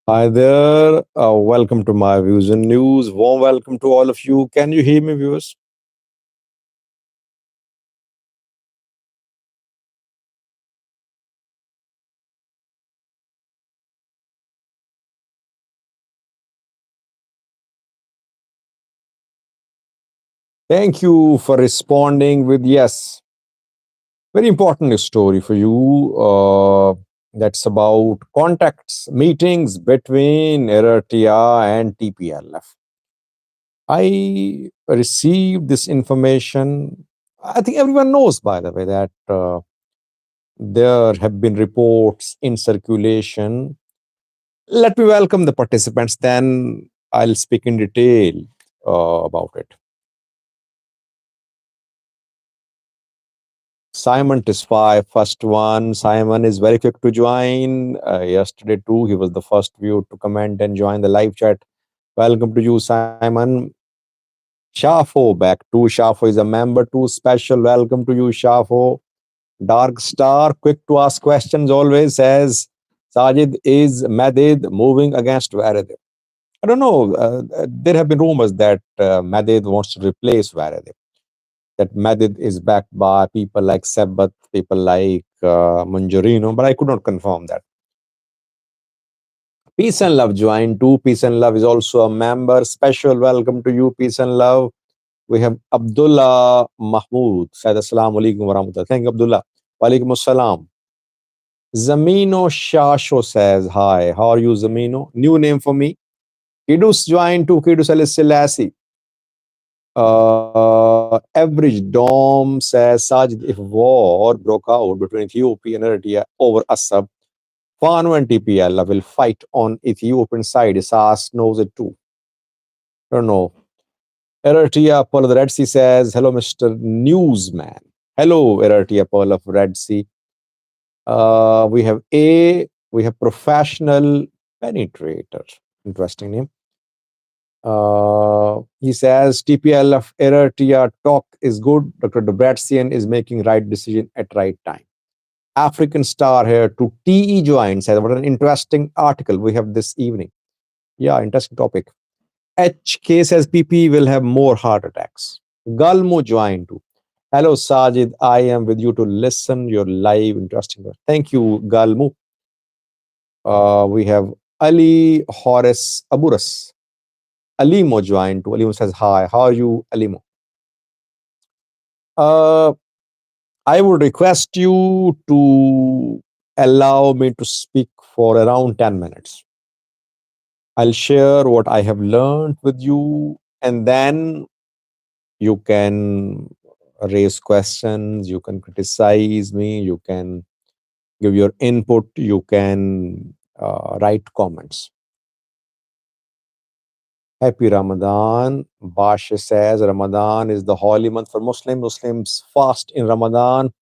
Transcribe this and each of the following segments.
Hi there. Welcome to my views and news. Warm welcome to all of you. Can you hear me, viewers? Thank you for responding with yes. Very important story for you. That's about contacts, meetings between Eritrea and TPLF. I received this information. I think everyone knows, by the way, that there have been reports in circulation. Let me welcome the participants, then I'll speak in detail about it. Simon Tisfai, first one. Simon is very quick to join. Yesterday, too, he was the first view to comment and join the live chat. Welcome to you, Simon. Shafo back too. Shafo is a member too. Special welcome to you, Shafo. Dark Star, quick to ask questions always, says Sajid is Madid moving against Varadh. I don't know. There have been rumors that Madid wants to replace Varadh. That Madid is backed by people like Sabbath, people like Manjurino, but I could not confirm that. Peace and Love joined too. Peace and Love is also a member. Special welcome to you, Peace and Love. We have Abdullah Mahmood. Said Assalamu alaikum wa rahmatullah. Thank you, Abdullah. Wa alaikum assalam. Zamino Shasho says, hi, how are you, Zamino? New name for me. Kidus joined too. Kidus Alis Selassie. Average Dom says, Sajid, if war broke out between Ethiopia and Eritrea over Assab, Fano and TPLF will fight on Ethiopian side. Isas knows it too. I don't know. Eritrea, Pearl of the Red Sea says, hello, Mr. Newsman. Hello, Eritrea, Pearl of Red Sea. We have Professional Penetrator. Interesting name. He says TPLF Eritrea talk is good. Dr. Debretsian is making right decision at right time. African Star here to TE join says, what an interesting article we have this evening. Yeah, interesting topic. HK says PP will have more heart attacks. Galmo joined too. Hello, Sajid. I am with you to listen your live interesting. Thank you, Galmo. We have Ali Horace Aburas. Alimo joined too. Alimo says, hi. How are you, Alimo? I would request you to allow me to speak for around 10 minutes. I'll share what I have learned with you, and then you can raise questions, you can criticize me, you can give your input, you can write comments. Happy Ramadan. Basha says Ramadan is the holy month for Muslims. Muslims fast in Ramadan,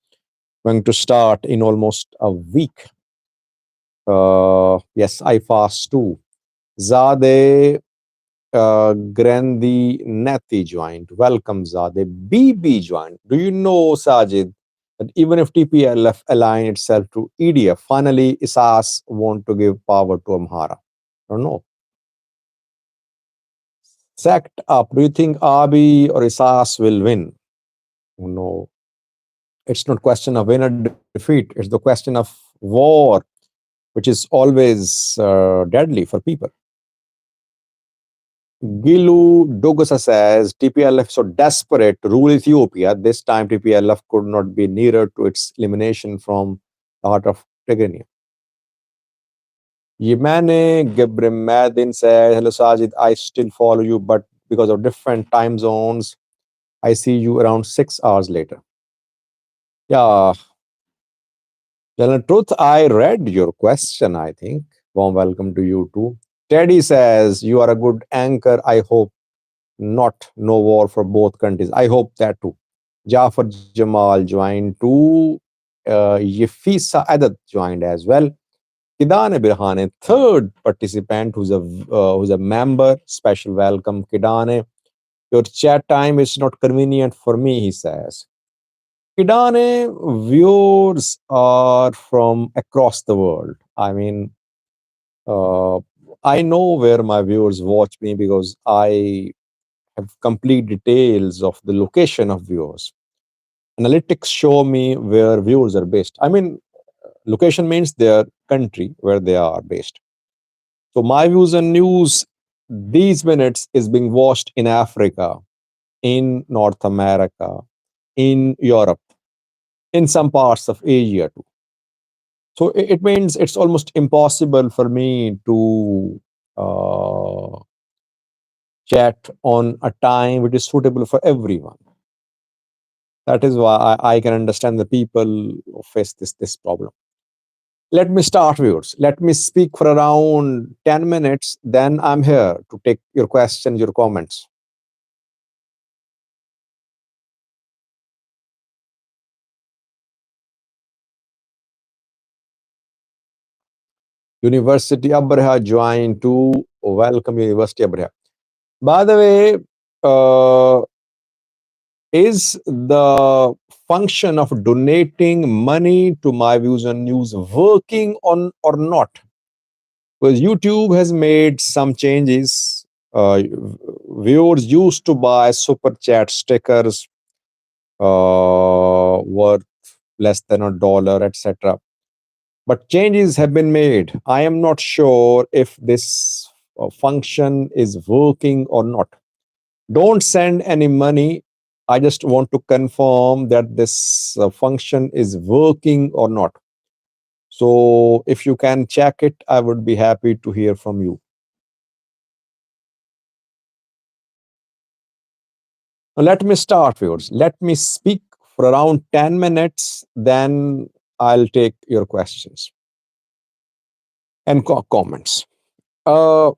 going to start in almost a week. Yes, I fast too. Zade Grandi Nati joined. Welcome, Zade. BB joined. Do you know, Sajid, that even if TPLF align itself to EDF, finally ISAS want to give power to Amhara? I don't know. Sect up. Do you think Abi or ISAS will win? No. It's not question of win or defeat. It's the question of war, which is always deadly for people. Gilu Dogosa says TPLF so desperate to rule Ethiopia. This time TPLF could not be nearer to its elimination from the heart of Tigray. Yemane Gebremadin says, hello Sajid, I still follow you, but because of different time zones, I see you around 6 hours later. Yeah. Tell the truth, I read your question, I think. Warm welcome to you too. Teddy says, you are a good anchor. I hope not. No war for both countries. I hope that too. Jafar Jamal joined too. Yefisa Adat joined as well. Kidane Birhane, third participant who's a member. Special welcome, Kidane. Your chat time is not convenient for me, he says. Kidane, viewers are from across the world. I mean, uh, I know where my viewers watch me because I have complete details of the location of viewers. Analytics show me where viewers are based. I mean, location means their country where they are based. So my views and news these minutes is being watched in Africa, in North America, in Europe, in some parts of Asia too. So it means it's almost impossible for me to uh, chat on a time which is suitable for everyone. That is why I can understand the people who face this problem. Let me start, viewers. Let me speak for around 10 minutes. Then I'm here to take your questions, your comments. University Abraha joined to welcome University Abraha. By the way, is the function of donating money to my views and news working on or not? Because YouTube has made some changes. Viewers used to buy super chat stickers worth less than $1, etc. But changes have been made. I am not sure if this function is working or not. Don't send any money. I just want to confirm that this function is working or not. So if you can check it, I would be happy to hear from you. Now, let me start, viewers. Let me speak for around 10 minutes, then I'll take your questions and comments. Uh,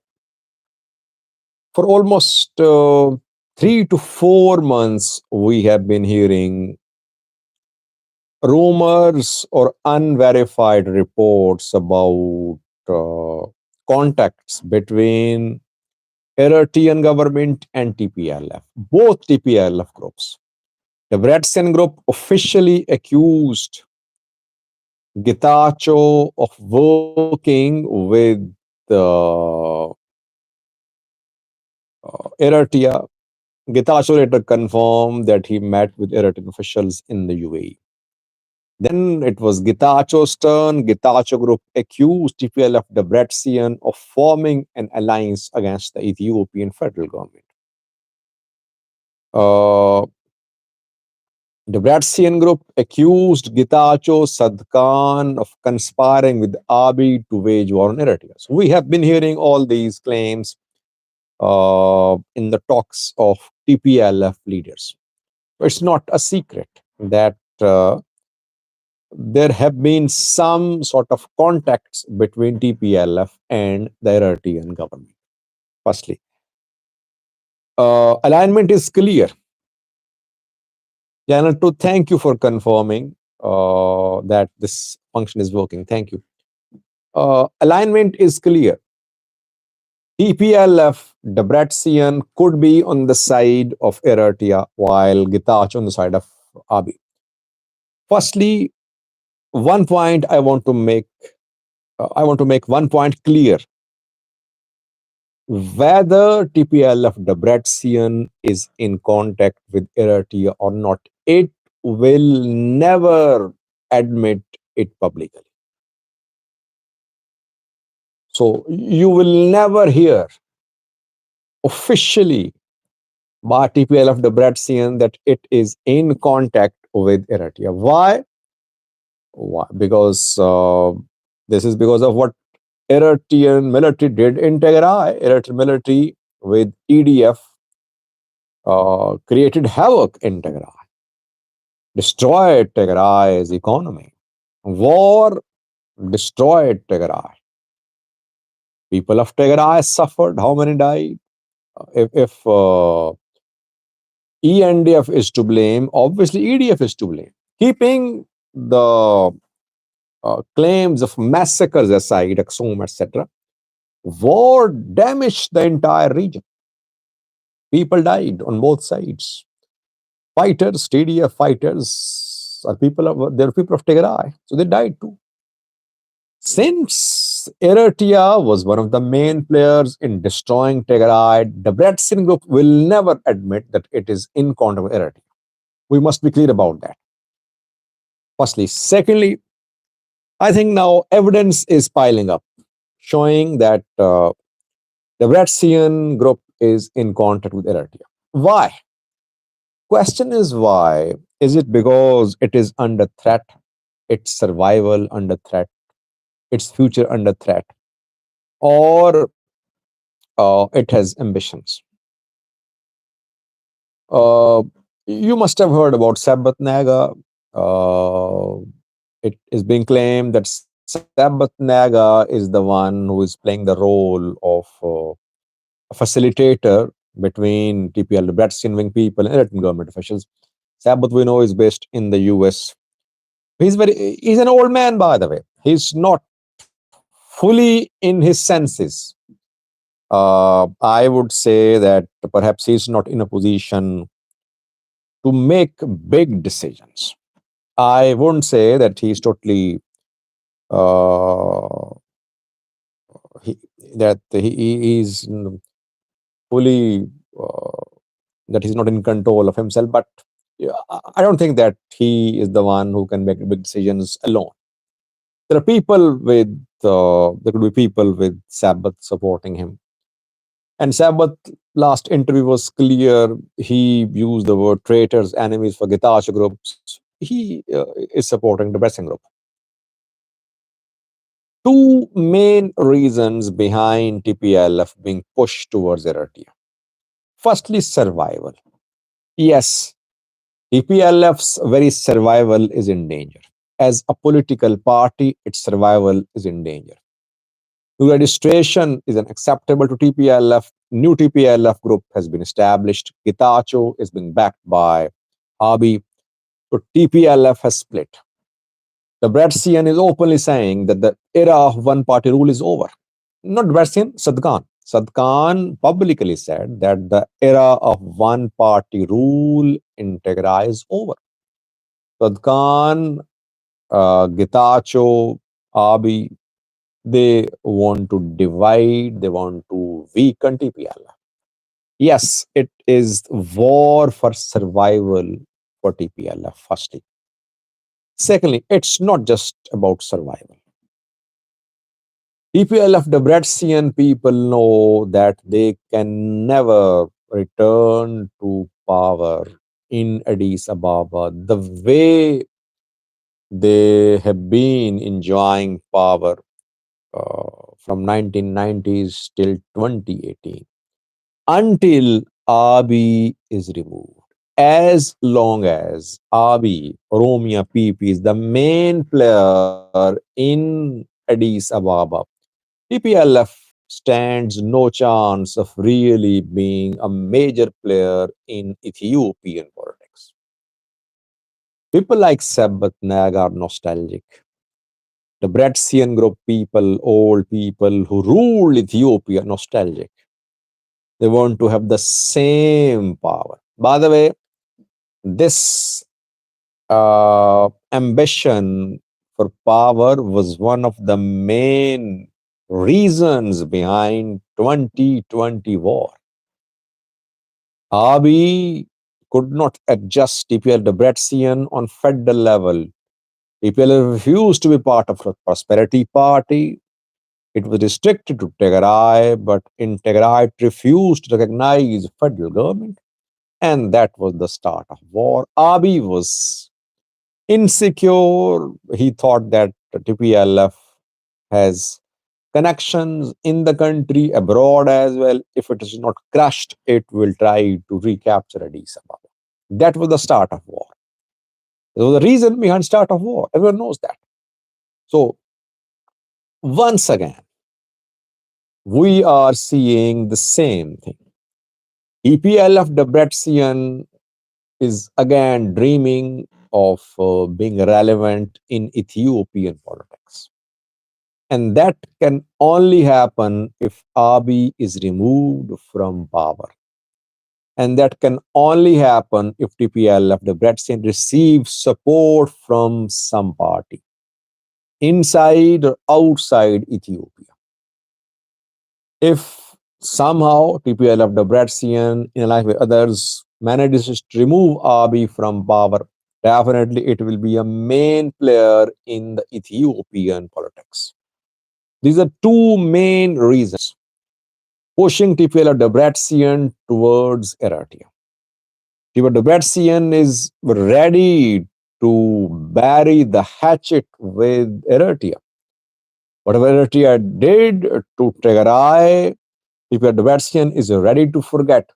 for almost 3 to 4 months, we have been hearing rumors or unverified reports about uh, contacts between Eritrean government and TPLF, both TPLF groups. The Bratskian group officially accused Getachew of working with Eritrea. Getachew later confirmed that he met with Eritrean officials in the UAE. Then it was Getachew's turn. Getachew group accused TPLF Debrecen of forming an alliance against the Ethiopian federal government. Uh, Debrecen group accused Getachew Sadkan of conspiring with Abiy to wage war on Eritrea. So we have been hearing all these claims in the talks of TPLF leaders. It's not a secret that there have been some sort of contacts between TPLF and the Eritrean government. Firstly, alignment is clear. Channel 2, thank you for confirming that this function is working. Thank you. Alignment is clear. TPLF Debrecen could be on the side of Eritrea while Getachew on the side of Abiy. Firstly, one point I want to make one point clear. Whether TPLF Debrecen is in contact with Eritrea or not, it will never admit it publicly. So you will never hear officially by TPLF Debrecen that it is in contact with Eritrea. Why? Why? Because this is because of what Eritrean military did in Tigray. Eritrean military with EDF created havoc in Tigray, destroyed Tigray's economy. War destroyed Tigray. People of Tigray suffered. How many died? If ENDF is to blame, obviously EDF is to blame. Keeping the claims of massacres aside, Aksum, etc., war damaged the entire region. People died on both sides. Fighters, TDF fighters, are people of they're people of Tigray, so they died too. Since Eritrea was one of the main players in destroying Tigray, the Debrecen group will never admit that it is in contact with Eritrea. We must be clear about that. Firstly. Secondly, I think now evidence is piling up showing that the Debrecen group is in contact with Eritrea. Why? Question is why? Is it because it is under threat, its survival under threat, its future under threat, or it has ambitions? Uh, you must have heard about Sabbath Naga. Uh, it is being claimed that Sabbath Naga is the one who is playing the role of a facilitator between TPL, the Bratskian wing people, and Eritrean government officials. Sabbath, we know, is based in the US. He's an old man, by the way. He's not fully in his senses. I would say that perhaps he's not in a position to make big decisions. I wouldn't say that he's totally uh, he, he's fully that he's not in control of himself. But yeah, I don't think that he is the one who can make big decisions alone. There are people with there could be people with Sabbath supporting him. And Sabbath last interview was clear. He used the word traitors, enemies for Getachew groups. He is supporting the Blessing group. Two main reasons behind TPLF being pushed towards Eritrea. Firstly, survival. Yes, TPLF's very survival is in danger. As a political party, its survival is in danger. New registration is unacceptable to TPLF. New TPLF group has been established. Getachew is being backed by Abiy. So TPLF has split. The Bratskian is openly saying that the era of one-party rule is over. Not Bratskian, Sadkan. Sadkan publicly said that the era of one-party rule in Tigray is over. Sadkan, Getachew, Abiy, they want to divide, they want to weaken TPLF. Yes, it is war for survival for TPLF, firstly. Secondly, it's not just about survival. TPLF Debrecen people know that they can never return to power in Addis Ababa the way they have been enjoying power from 1990s till 2018 until Abiy is removed. As long as Abiy, Oromia PP, is the main player in Addis Ababa, TPLF stands no chance of really being a major player in Ethiopian politics. People like Sabbath Nag are nostalgic. The Bratskian group people, old people who ruled Ethiopia, nostalgic. They want to have the same power. By the way, this ambition for power was one of the main reasons behind 2020 war. Abiy could not adjust TPL Debrecen on federal level. TPL refused to be part of the Prosperity Party. It was restricted to Tigray, but in Tigray it refused to recognize federal government. And that was the start of war. Abiy was insecure. He thought that the TPLF has connections in the country, abroad as well. If it is not crushed, it will try to recapture Addis Ababa. That was the start of war. There was a reason behind start of war. Everyone knows that. So once again, we are seeing the same thing. TPLF Debrecen is again dreaming of being relevant in Ethiopian politics. And that can only happen if Abiy is removed from power. And that can only happen if TPLF Debrecen receives support from some party, inside or outside Ethiopia. If somehow TPLF Debrecen, in alliance with others, manages to remove Abiy from power, definitely it will be a main player in the Ethiopian politics. These are two main reasons pushing TPLF Debrecen towards Eritrea. TPLF Debrecen is ready to bury the hatchet with Eritrea. Whatever Eritrea did to Tigray, TPLF Debrecen is ready to forget.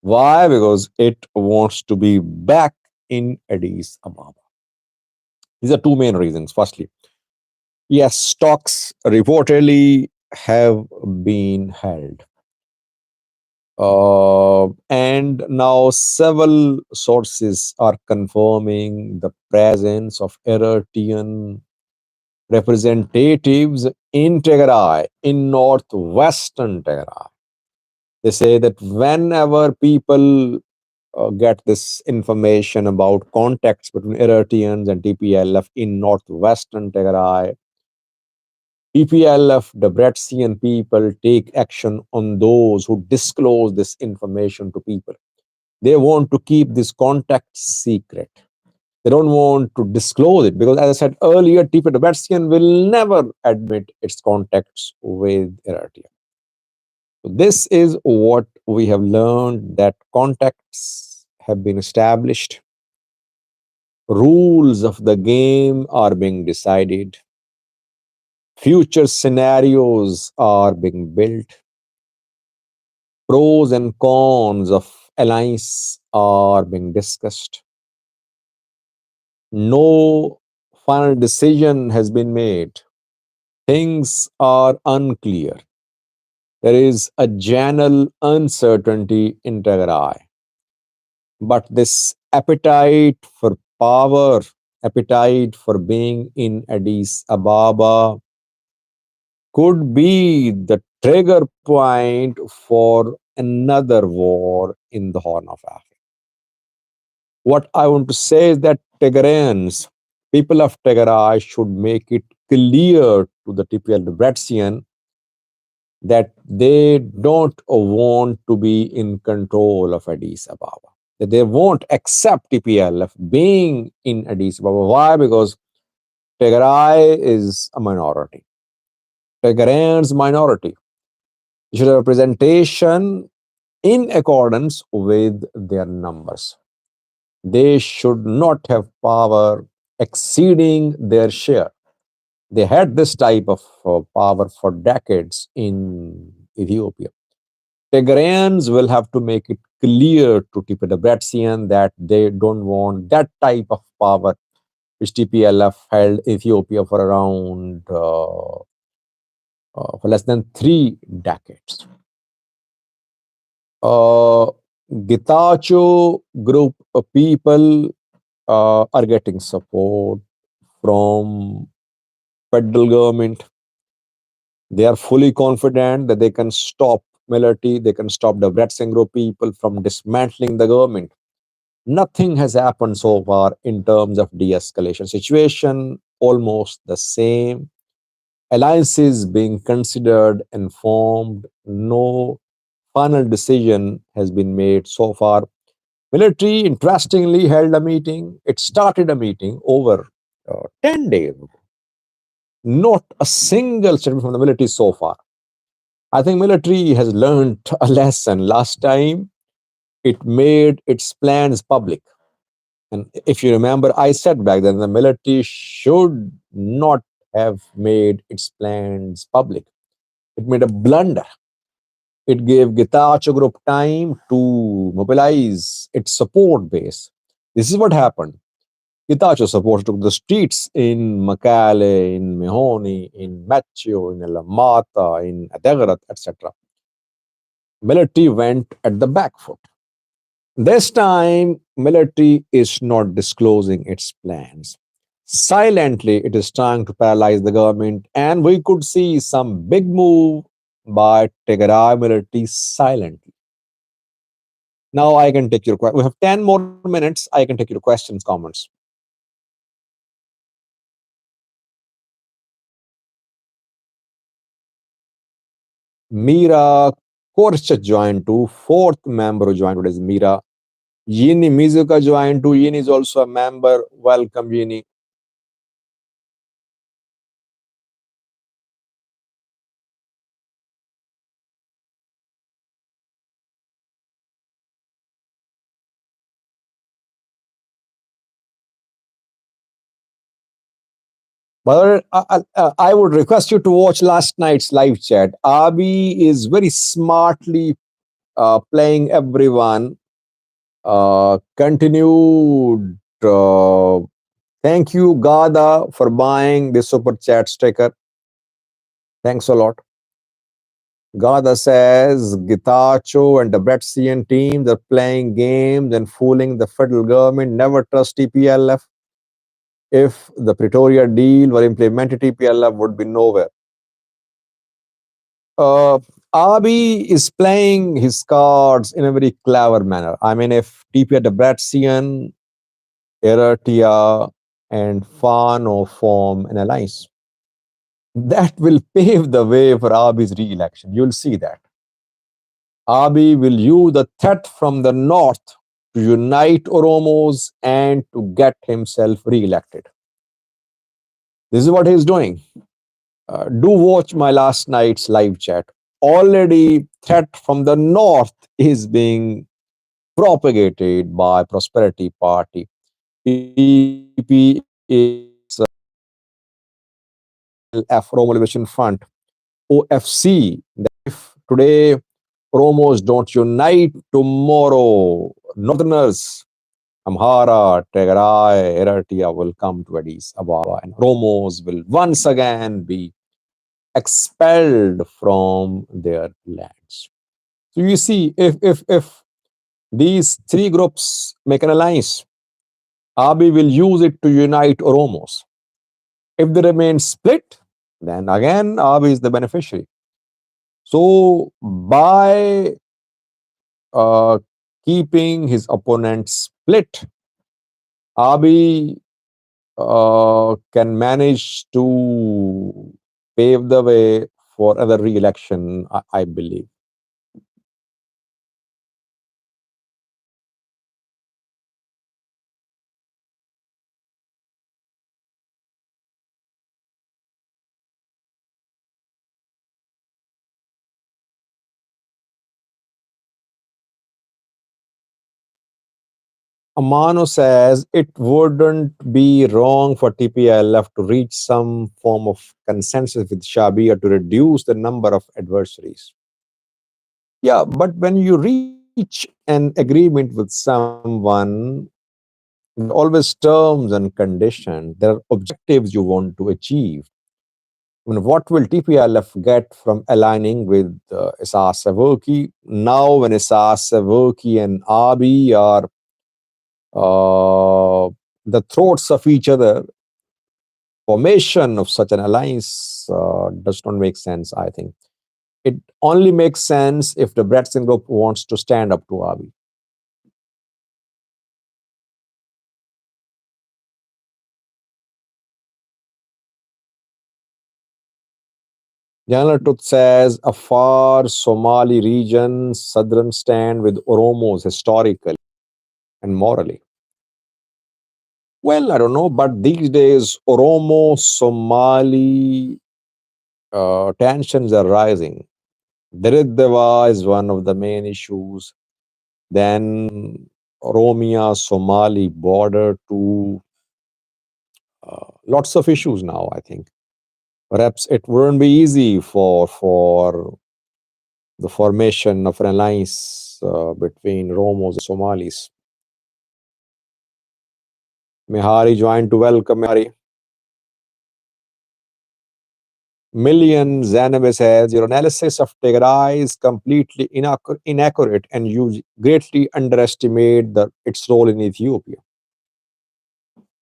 Why? Because it wants to be back in Addis Ababa. These are two main reasons. Firstly, yes, talks reportedly have been held. And now several sources are confirming the presence of Eritrean representatives in Tigray, in northwestern Tigray. They say that whenever people get this information about contacts between Eritreans and TPLF in northwestern Tigray, TPLF, Debrecen people take action on those who disclose this information to people. They want to keep this contact secret. They don't want to disclose it because, as I said earlier, TPLF Debrecen will never admit its contacts with Eritrea. So this is what we have learned, that contacts have been established, rules of the game are being decided, future scenarios are being built, pros and cons of alliance are being discussed. No final decision has been made. Things are unclear. There is a general uncertainty in Tigray. But this appetite for power, appetite for being in Addis Ababa could be the trigger point for another war in the Horn of Africa. What I want to say is that Tigrayans, people of Tigray, should make it clear to the TPL Debrecen that they don't want to be in control of Addis Ababa. That they won't accept TPLF being in Addis Ababa. Why? Because Tigray is a minority. Tigrayans minority. They should have representation in accordance with their numbers. They should not have power exceeding their share. They had this type of power for decades in Ethiopia. Tigrayans will have to make it clear to TPLF Debrecen that they don't want that type of power which TPLF held Ethiopia for around for less than 3 decades. Getachew group of people are getting support from federal government. They are fully confident that they can stop military, they can stop the Debrecen group people from dismantling the government. Nothing has happened so far in terms of de-escalation. Situation almost the same. Alliances being considered and formed. No final decision has been made so far. Military, interestingly, held a meeting. It started a meeting over 10 days ago. Not a single statement from the military so far. I think military has learned a lesson. Last time, it made its plans public. And if you remember, I said back then the military should not have made its plans public. It made a blunder. It gave Getachew Group time to mobilize its support base. This is what happened. Itacho supporters took the streets in Makale, in Mehoni, in Macho, in Elamata, in Adegrat, etc. Military went at the back foot. This time, military is not disclosing its plans. Silently, it is trying to paralyze the government, and we could see some big move by Tigray military silently. Now I can take your question. We have 10 more minutes. I can take your questions, comments. Mira Korcha joined too. Fourth member who joined today is Mira. Yini Mizuka joined too. Yini is also a member. Welcome, Yini. But I would request you to watch last night's live chat. Abi is very smartly playing everyone. Continued. Thank you, Gada, for buying the super chat sticker. Thanks a lot. Gada says Gitacho and the Bretsian teams are playing games and fooling the federal government. Never trust TPLF. If the Pretoria deal were implemented, TPLF would be nowhere. uh, Abi is playing his cards in a very clever manner. I mean, if TP Debrecen, Eritrea, and Fano form an alliance, that will pave the way for Abi's re-election. You'll see that. Abi will use the threat from the north to unite Oromos and to get himself re-elected. This is what he's doing. Do watch my last night's live chat. Already, threat from the north is being propagated by Prosperity Party. PP is TPLF Oromo Liberation Front, OFC. That if today Oromos don't unite, tomorrow Northerners, Amhara, Tigray, Eritrea will come to Addis Ababa, and Oromos will once again be expelled from their lands. So you see, if these three groups make an alliance, Abiy will use it to unite Oromos. If they remain split, then again Abiy is the beneficiary. So by uh, keeping his opponents split, Abiy can manage to pave the way for other re-election, I believe. Amano says it wouldn't be wrong for TPLF to reach some form of consensus with Shabia to reduce the number of adversaries. Yeah, but when you reach an agreement with someone, there are always terms and conditions. There are objectives you want to achieve. I mean, what will TPLF get from aligning with Isas Savoki? Now, when Isas Savoki and Abi are the throats of each other, formation of such an alliance does not make sense, I think. It only makes sense if the Bretson group wants to stand up to Abiy. General Tut says a far Somali region, southern stand with Oromos historically and morally. Well, I don't know, but these days Oromo Somali tensions are rising. Dirideva is one of the main issues. Then Oromia Somali border to lots of issues now, I think. Perhaps it wouldn't be easy for the formation of an alliance between Romos and Somalis. Mihari joined to welcome Mihari. Million Zanabe says your analysis of Tigray is completely inaccurate and you greatly underestimate its role in Ethiopia.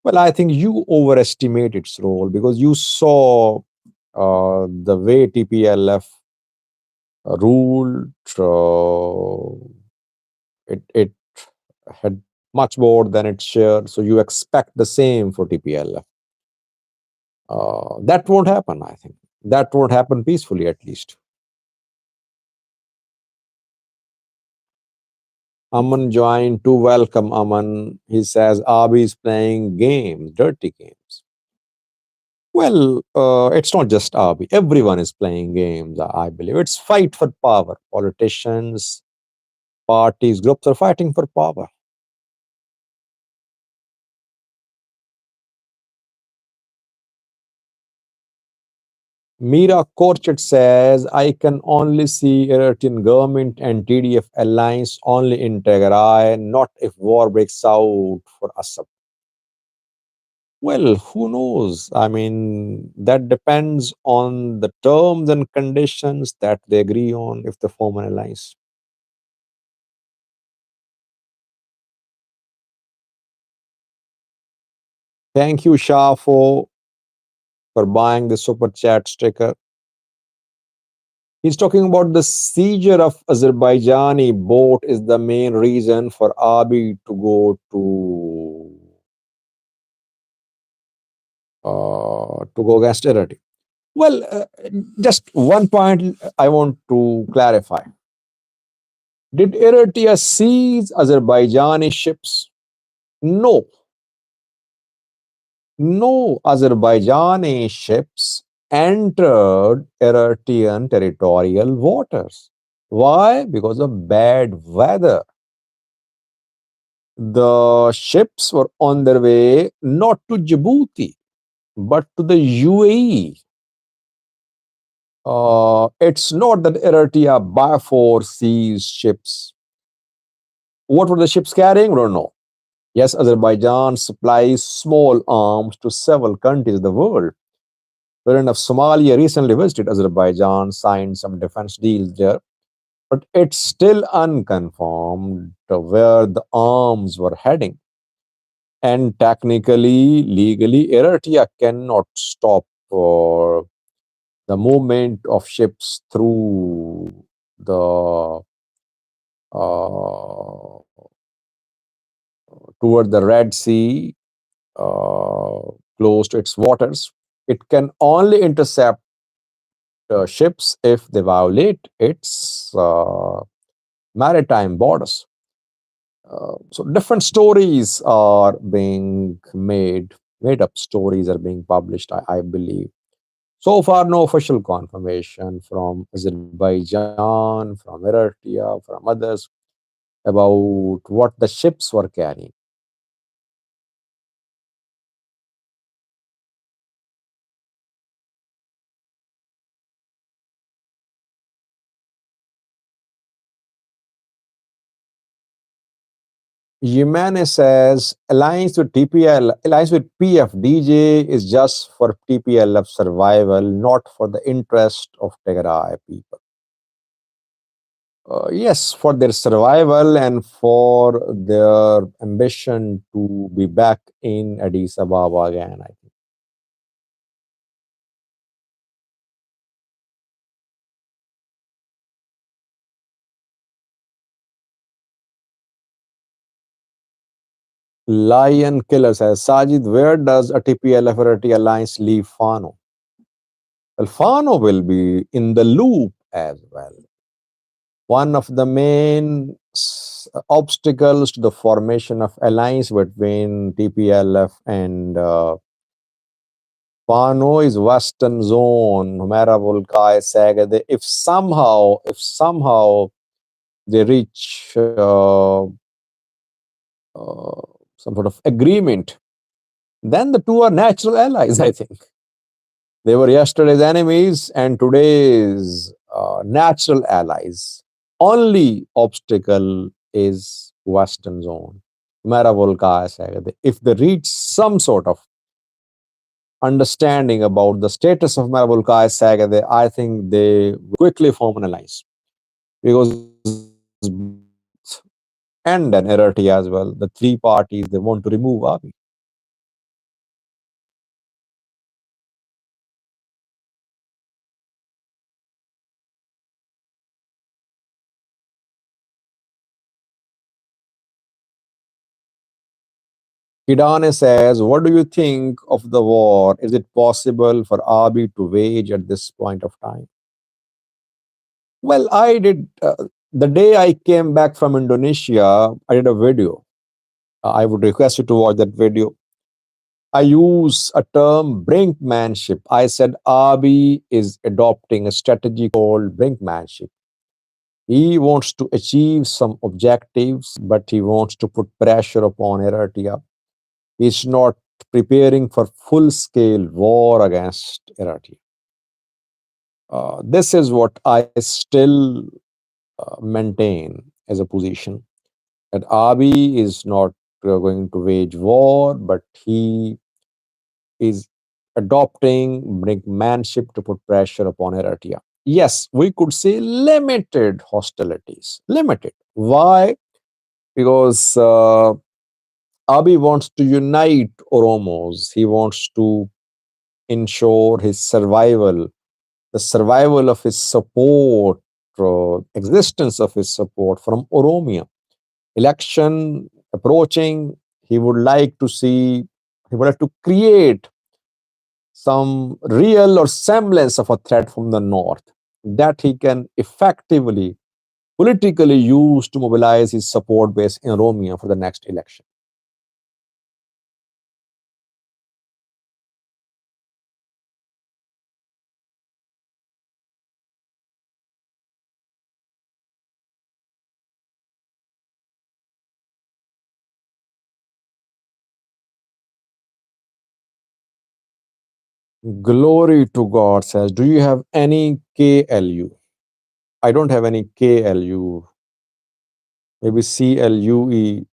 Well, I think you overestimate its role because you saw the way TPLF ruled. It had much more than its share, so you expect the same for TPLF. That won't happen, I think. That won't happen peacefully, at least. Aman joined to welcome Aman. He says Abi is playing games, dirty games. Well, it's not just Abi. Everyone is playing games, I believe. It's fight for power. Politicians, parties, groups are fighting for power. Mira Korchet says, I can only see Eritrean government and TDF alliance only in Tigray, not if war breaks out for Assad. Well, who knows? I mean, that depends on the terms and conditions that they agree on if they form an alliance. Thank you, Shah, for buying the super chat sticker. He's talking about the seizure of Azerbaijani boat is the main reason for Abiy to go against Eritrea. Well, just one point I want to clarify. Did Eritrea seize Azerbaijani ships? No, no Azerbaijani ships entered Eritrean territorial waters. Why? Because of bad weather. The ships were on their way not to Djibouti, but to the UAE. It's not that Eritrea by force seized ships. What were the ships carrying? We don't know. Yes, Azerbaijan supplies small arms to several countries in the world. President of Somalia recently visited Azerbaijan, signed some defense deals there, but it's still unconfirmed where the arms were heading. And technically, legally, Eritrea cannot stop the movement of ships through the uh, toward the Red Sea, uh, close to its waters. It can only intercept ships if they violate its maritime borders. So different stories are being made up stories are being published, I believe. So far, no official confirmation from Azerbaijan, from Eritrea, from others about what the ships were carrying. Jimenez says alliance with PFDJ is just for TPLF survival, not for the interest of Tigray people. Yes, for their survival and for their ambition to be back in Addis Ababa again, I think. Lion Killer says, Sajid, where does a TPLF alliance leave Fano? Well, Fano will be in the loop as well. One of the main obstacles to the formation of alliance between TPLF and Fano is Western Zone, Humera Volkai, Sagade. If somehow they reach some sort of agreement, then the two are natural allies, I think. They were yesterday's enemies and today's natural allies. Only obstacle is Western Zone. मेरा volkaya sagade. If they reach some sort of understanding about the status of मेरा volkaya sagade, I think they quickly form an alliance because and an Eritrea as well. The three parties they want to remove Abiy. Kidane says, "What do you think of the war? Is it possible for Abiy to wage at this point of time?" Well, I did. The day I came back from Indonesia, I did a video. I would request you to watch that video. I use a term brinkmanship. I said Abiy is adopting a strategy called brinkmanship. He wants to achieve some objectives, but he wants to put pressure upon Eritrea. He's not preparing for full scale war against Eritrea. This is what I still maintain as a position that Abiy is not going to wage war, but he is adopting brinkmanship to put pressure upon Eritrea. Yes, we could say limited hostilities. Limited. Why? Because Abiy wants to unite Oromos. He wants to ensure his survival, the survival of his support, existence of his support from Oromia. Election approaching, he would like to see, he would like to create some real or semblance of a threat from the north that he can effectively, politically use to mobilize his support base in Oromia for the next election. Glory to God says, do you have any KLU? I don't have any KLU. Maybe CLUE.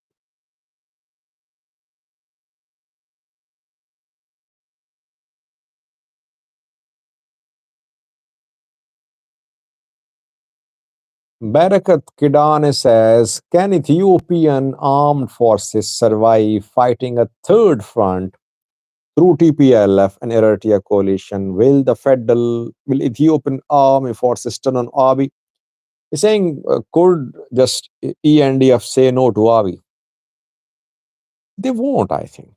Barakat Kidane says, can Ethiopian armed forces survive fighting a third front through TPLF and Eritrea coalition? Will Ethiopian army forces turn on Abiy? He's saying, could just ENDF say no to Abiy? They won't, I think.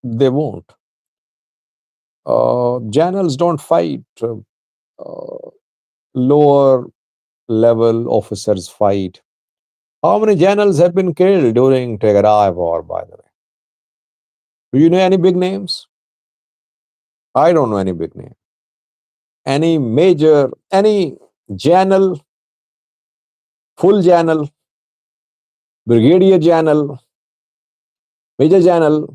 They won't. Generals don't fight. Lower level officers fight. How many generals have been killed during Tigray war, by the way? Do you know any big names? I don't know any big name. Any major, any general, full general, brigadier general, major general,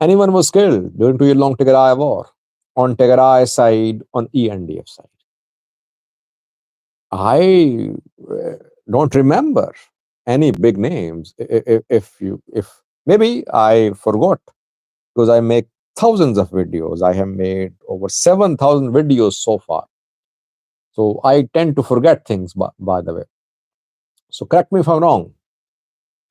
anyone was killed during 2 year long Tigray war on Tigray side, on ENDF side. I don't remember any big names. If maybe I forgot because I make thousands of videos. I have made over 7,000 videos so far. So I tend to forget things, by the way. So correct me if I'm wrong.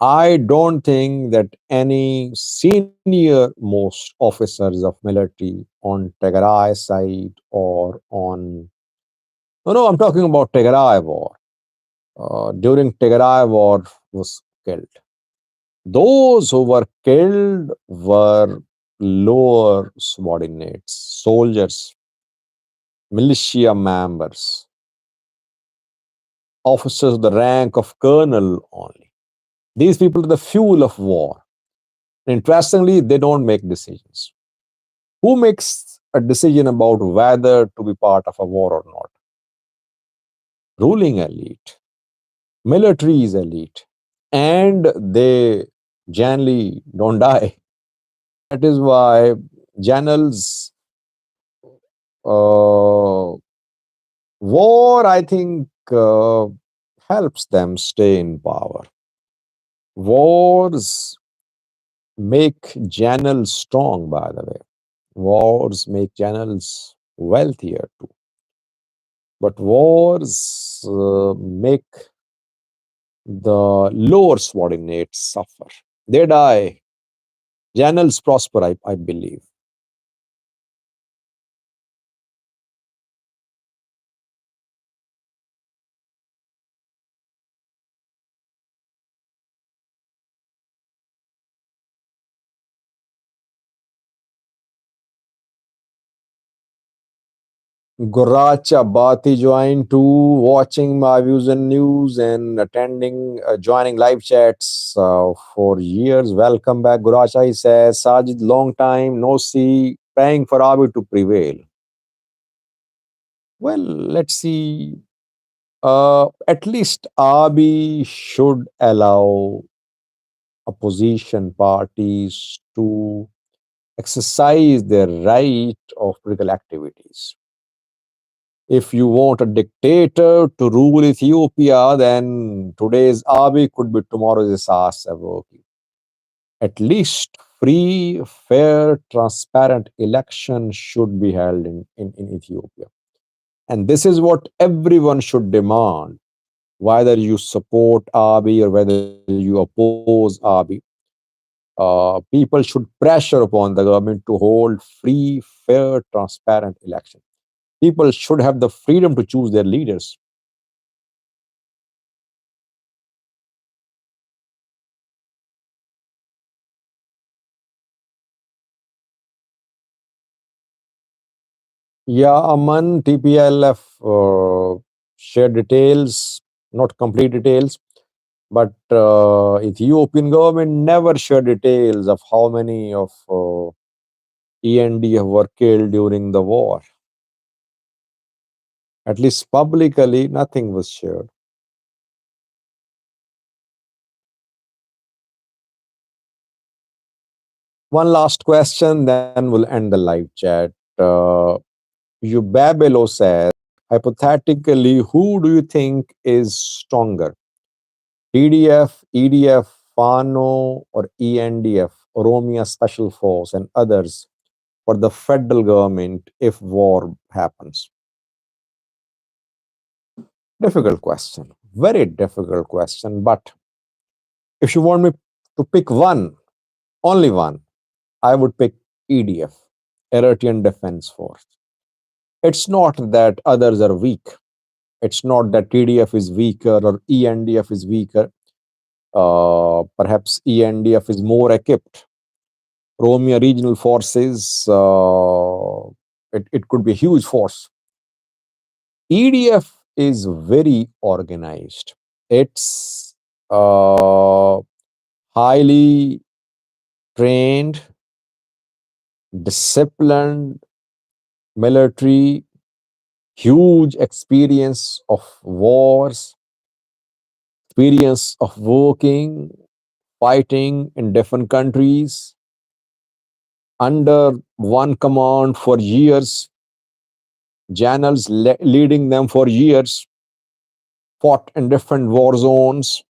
I don't think that any senior most officers of military on Tigray side or on no, I'm talking about Tigray war. During Tigray war was killed. Those who were killed were lower subordinates, soldiers, militia members, officers of the rank of colonel only. These people are the fuel of war. Interestingly, they don't make decisions. Who makes a decision about whether to be part of a war or not? Ruling elite, military is elite, and they generally don't die. That is why generals, war, I think, helps them stay in power. Wars make channels strong, by the way. Wars make channels wealthier too. But wars make the lower subordinates suffer. They die. Channels prosper, I believe. Goracha Bati joined too, watching my views and news and attending, joining live chats for years. Welcome back, Goracha. He says, Sajid, long time, no see, praying for Abu to prevail. Well, let's see. At least Abi should allow opposition parties to exercise their right of political activities. If you want a dictator to rule Ethiopia, then today's Abiy could be tomorrow's Isas Afwerki. At least free, fair, transparent election should be held in Ethiopia. And this is what everyone should demand, whether you support Abiy or whether you oppose Abiy. People should pressure upon the government to hold free, fair, transparent election. People should have the freedom to choose their leaders. Yeah, Aman, TPLF shared details, not complete details, but Ethiopian government never shared details of how many of ENDF were killed during the war. At least publicly, nothing was shared. One last question, then we'll end the live chat. Yubabelo says, hypothetically, who do you think is stronger? TDF, EDF, FANO, or ENDF, Oromia Special Force, and others for the federal government if war happens? Difficult question. Very difficult question. But if you want me to pick one, only one, I would pick EDF, Eritrean Defense Force. It's not that others are weak. It's not that TDF is weaker or ENDF is weaker. Perhaps ENDF is more equipped. Romeo regional forces, it could be a huge force. EDF is very organized. It's highly trained, disciplined military, huge experience of wars, experience of working, fighting in different countries under one command for years, generals leading them for years, fought in different war zones.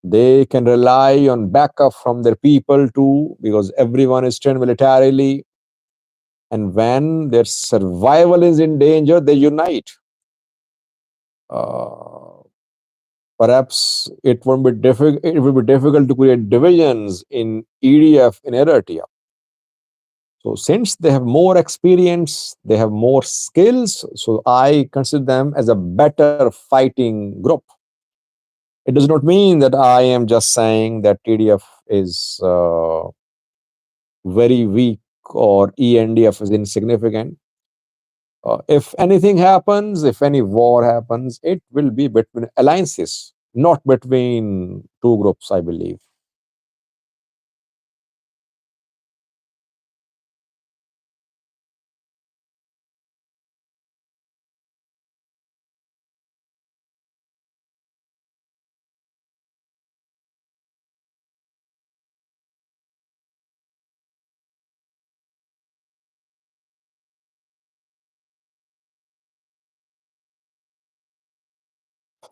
They can rely on backup from their people too, because everyone is trained militarily. And when their survival is in danger, they unite. Uh, Perhaps it would be difficult. It would be difficult to create divisions in EDF in Eritrea. So since they have more experience, they have more skills. So I consider them as a better fighting group. It does not mean that I am just saying that TDF is very weak or ENDF is insignificant. If anything happens, if any war happens, it will be between alliances, not between two groups, I believe.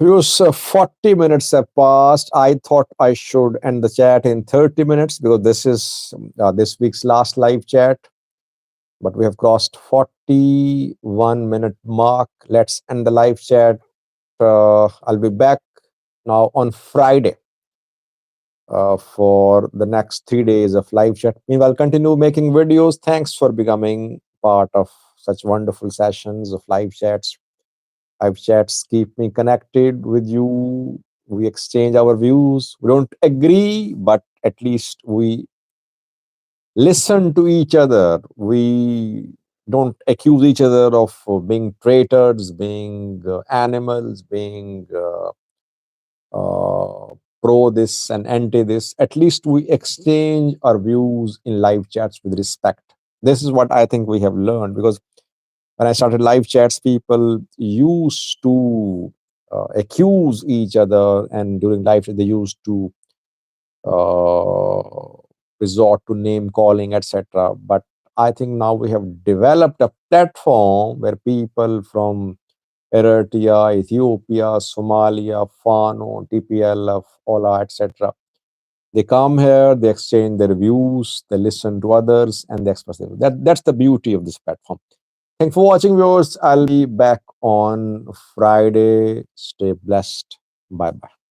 Viewers, 40 minutes have passed. I thought I should end the chat in 30 minutes because this is this week's last live chat. But we have crossed 41-minute mark. Let's end the live chat. I'll be back now on Friday for the next 3 days of live chat. Meanwhile, continue making videos. Thanks for becoming part of such wonderful sessions of live chats. Live chats keep me connected with you. We exchange our views. We don't agree, but at least we listen to each other. We don't accuse each other of being traitors, being animals, being pro this and anti this. At least we exchange our views in live chats with respect. This is what I think we have learned, because when I started live chats, people used to accuse each other, and during live chat, they used to uh, resort to name calling, etc. But I think now we have developed a platform where people from Eritrea, Ethiopia, Somalia, Fano, TPLF, Ola, etc. They come here, they exchange their views, they listen to others, and they express them. That's the beauty of this platform. Thanks for watching, viewers. I'll be back on Friday. Stay blessed. Bye bye.